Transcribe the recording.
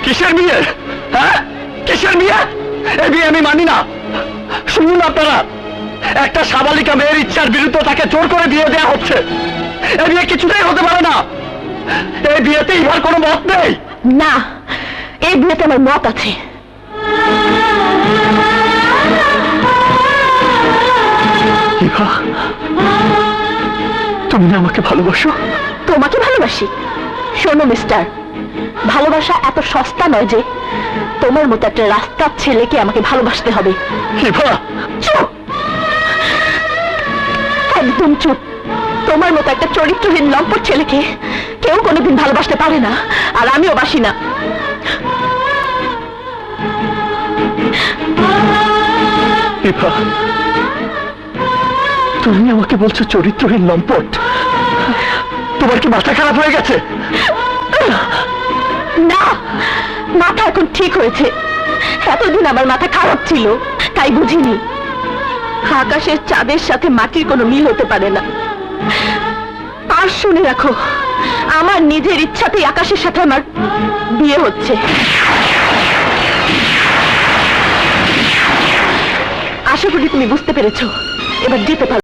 কিসের বিয়ে? হ্যাঁ, কিসের বিয়ে? এই বিয়ে আমি মানি না। শুনুন আপনারা, একটা সাবালিকা মেয়ের ইচ্ছার বিরুদ্ধে তাকে জোর করে বিয়ে দেওয়া হচ্ছে। এই বিয়ে কিছুতেই হতে পারে না। এই বিয়েতে ইহার কোনো মত নেই। না, এই বিয়েতে আমার মত আছে। ইভা, তুমি না আমাকে ভালোবাসো? তোমাকে ভালোবাসি? শোনো মিস্টার, ভালোবাসা এত সস্তা নয় যে তোমার মতো একটা রাস্তার ছেলেকে আমাকে ভালোবাসতে হবে। ইভা, চুপ, একদম চুপ। তোমার মতো একটা চরিত্রহীন লম্পট ছেলেকে কেউ কোনোদিন ভালোবাসতে পারে না, আর আমিও বাসি না। ইভা, তুমি আমাকে বলছো চরিত্রহীন লম্পট? তোমার কি মাথা খারাপ হয়ে গেছে? না, মাথা এখন ঠিক হয়েছে। এতদিন আমার মাথা খারাপ ছিল, তাই বুঝিনি আকাশের চাঁদের সাথে মাটির কোনো মিল হতে পারে না। আর শুনে রাখো, আমার নিজের ইচ্ছাতেই আকাশের সাথে আমার বিয়ে হচ্ছে। আশা করি তুমি বুঝতে পেরেছো। এবার যেতে পারো।